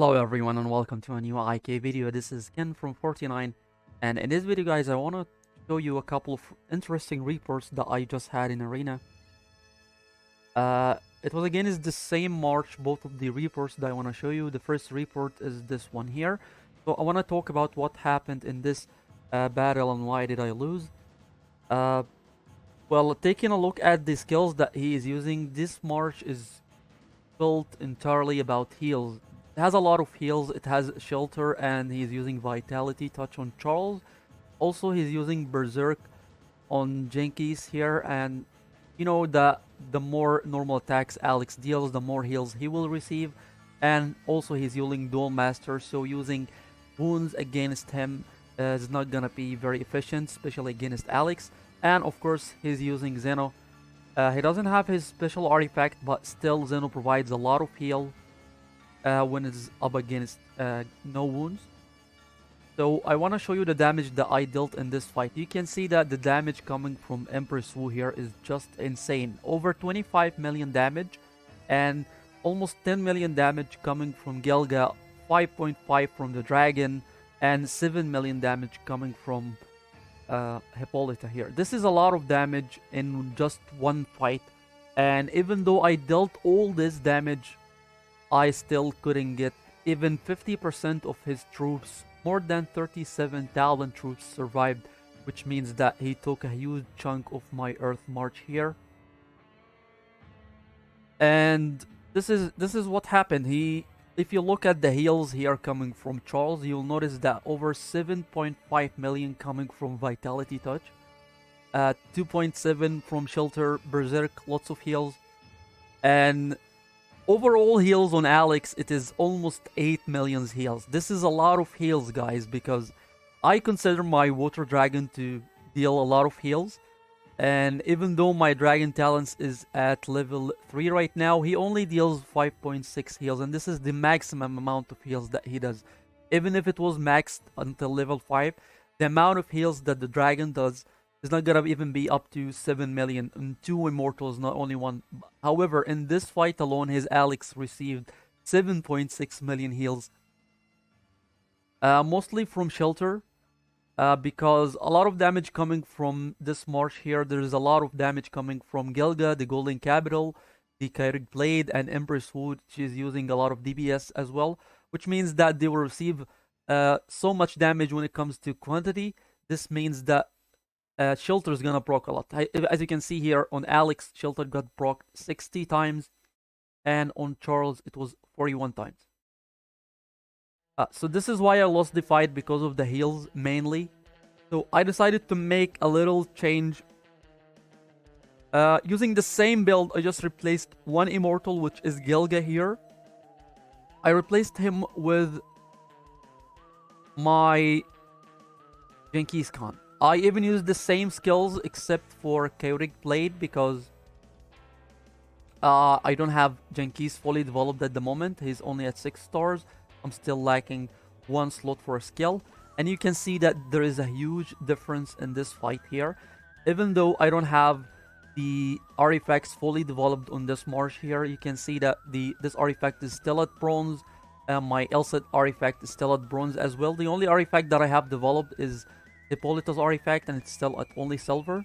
Hello everyone and welcome to a new IK video. This is Ken from 49, and in this video guys I want to show you a couple of interesting reports that I just had in Arena. It was against the same March, both of the reports that I want to show you. The first report is this one here. So I want to talk about what happened in this battle and why did I lose. Uh, well, taking a look at the skills that he is using, this March is built entirely about heals. It has a lot of heals. It has shelter, and he's using vitality touch on Charles. Also, he's using berserk on Jenkins here, and you know the more normal attacks Alex deals, the more heals he will receive. And also, he's using dual master, so using wounds against him is not gonna be very efficient, especially against Alex. And of course, he's using Zeno. He doesn't have his special artifact, but still Zeno provides a lot of heal when it's up against no wounds. So I want to show you the damage that I dealt in this fight. You can see that the damage coming from Empress Wu here is just insane. Over 25 million damage and almost 10 million damage coming from Gelga, 5.5 from the dragon, and 7 million damage coming from Hippolyta here. This is a lot of damage in just one fight, and even though I dealt all this damage, I still couldn't get even 50% of his troops. More than 37,000 troops survived, which means that he took a huge chunk of my Earth March here. And this is what happened. If you look at the heals here coming from Charles, you'll notice that over 7.5 million coming from Vitality Touch, 2.7 from Shelter, Berserk, lots of heals, and overall heals on Alex, it is almost 8 million heals. This is a lot of heals, guys, because I consider my Water Dragon to deal a lot of heals. And even though my Dragon Talents is at level 3 right now, he only deals 5.6 heals. And this is the maximum amount of heals that he does. Even if it was maxed until level 5, the amount of heals that the Dragon does is not gonna even be up to 7 million. And 2 immortals, not only 1. However, in this fight alone, his Alex received 7.6 million heals. Mostly from Shelter. Because a lot of damage coming from this march here. There's a lot of damage coming from Gelga, the Golden Capital, the Kyric Blade, and Empress Wood. She's using a lot of DBS as well, which means that they will receive so much damage when it comes to quantity. This means that Shelter is gonna proc a lot. As you can see here, on Alex, Shelter got proc 60 times, and on Charles, it was 41 times. So this is why I lost the fight, because of the heals mainly. So I decided to make a little change. Using the same build, I just replaced one immortal, which is Gelga here. I replaced him with my Genghis Khan. I even used the same skills except for Chaotic Blade, because I don't have Genghis fully developed at the moment. He's only at 6 stars. I'm still lacking 1 slot for a skill. And you can see that there is a huge difference in this fight here. Even though I don't have the artifacts fully developed on this march here, you can see that this artifact is still at bronze. My Elset artifact is still at bronze as well. The only artifact that I have developed is Hippolyta's artifact, and it's still at only silver.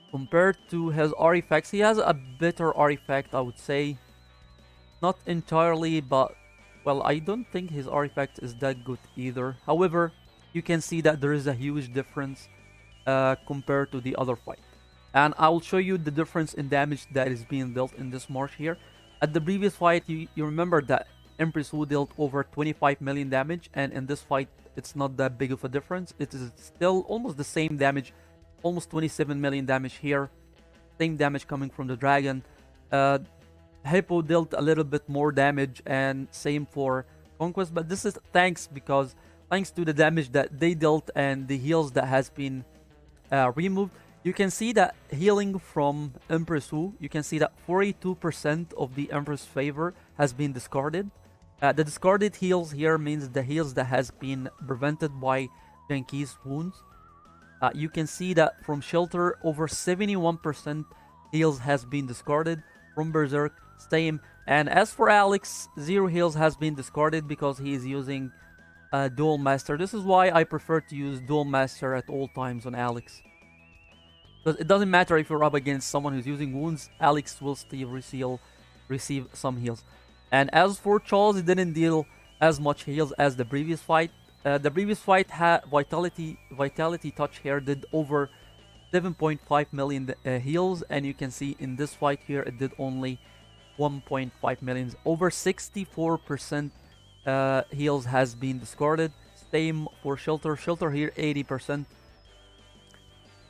Compared to his artifacts, he has a better artifact, I would say. Not entirely, but well, I don't think his artifact is that good either. However, you can see that there is a huge difference compared to the other fight. And I will show you the difference in damage that is being dealt in this march here. At the previous fight, you remember that Empress Wu dealt over 25 million damage, and in this fight, it's not that big of a difference. It is still almost the same damage, almost 27 million damage here. Same damage coming from the dragon. Hippo dealt a little bit more damage, and same for Conquest, but this is thanks to the damage that they dealt and the heals that has been removed. You can see that healing from Empress Wu, you can see that 42% of the Empress favor has been discarded. The discarded heals here means the heals that has been prevented by Genghis wounds. You can see that from Shelter, over 71% heals has been discarded. from Berserk, same. And as for Alex, 0 heals has been discarded because he is using Dual Master. This is why I prefer to use Dual Master at all times on Alex. Because it doesn't matter if you're up against someone who's using wounds, Alex will still receive some heals. And as for Charles, he didn't deal as much heals as the previous fight. The previous fight had Vitality Touch here did over 7.5 million heals, and you can see in this fight here it did only 1.5 million. Over 64% heals has been discarded. Same for Shelter. Shelter here 80%.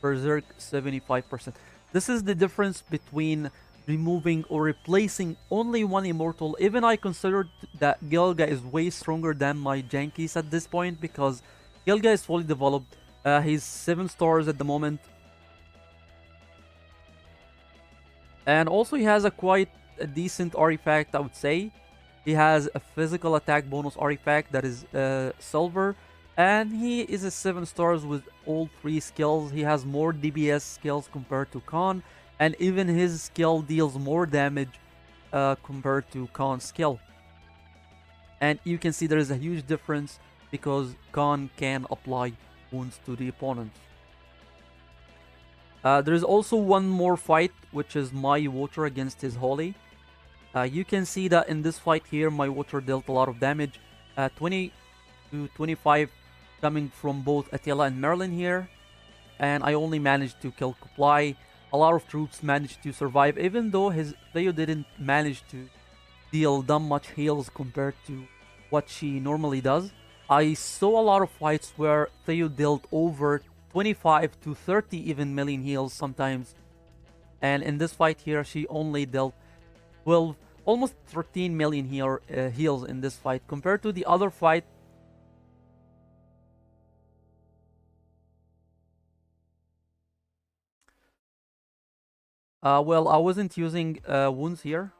Berserk 75%. This is the difference between removing or replacing only one immortal. Even I considered that Gilga is way stronger than my Jankies at this point because Gilga is fully developed. He's 7 stars at the moment. And also he has a quite a decent artifact, I would say. He has a physical attack bonus artifact that is silver. And he is a 7 stars with all 3 skills. He has more DPS skills compared to Khan. And even his skill deals more damage compared to Khan's skill. And you can see there is a huge difference because Khan can apply wounds to the opponents. There is also one more fight, which is my water against his holy. You can see that in this fight here, my water dealt a lot of damage. 20 to 25 coming from both Attila and Merlin here. And I only managed to kill Kublai. A lot of troops managed to survive, even though his Theo didn't manage to deal that much heals compared to what she normally does. I saw a lot of fights where Theo dealt over 25 to 30 even million heals sometimes. And in this fight here, she only dealt 12, almost 13 million heals in this fight. Compared to the other fight, well, I wasn't using wounds here.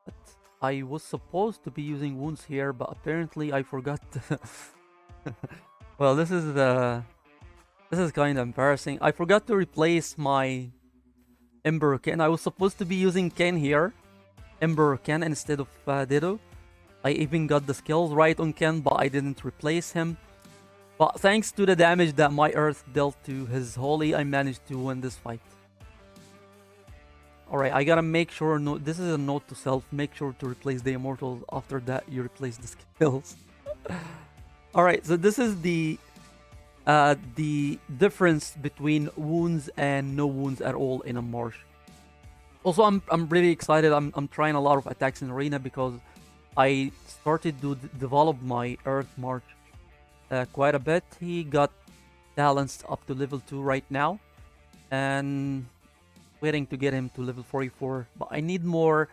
But I was supposed to be using wounds here, but apparently I forgot. Well, this is kind of embarrassing. I forgot to replace my Ember Ken. I was supposed to be using Ken here, Ember Ken instead of Ditto. I even got the skills right on Ken, but I didn't replace him. But thanks to the damage that my Earth dealt to his Holy, I managed to win this fight. Alright, I gotta make sure, no, this is a note to self, make sure to replace the Immortals. After that, you replace the skills. Alright, so this is the difference between wounds and no wounds at all in a marsh. Also, I'm really excited. I'm trying a lot of attacks in arena because I started to develop my Earth March quite a bit. He got balanced up to level 2 right now, and waiting to get him to level 44. But I need more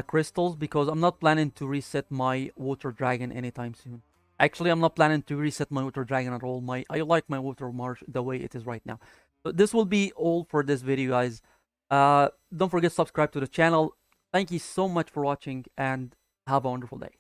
crystals because I'm not planning to reset my Water Dragon anytime soon. Actually, I'm not planning to reset my Water Dragon at all. I like my Water March the way it is right now. So this will be all for this video, guys. Don't forget to subscribe to the channel. Thank you so much for watching and have a wonderful day.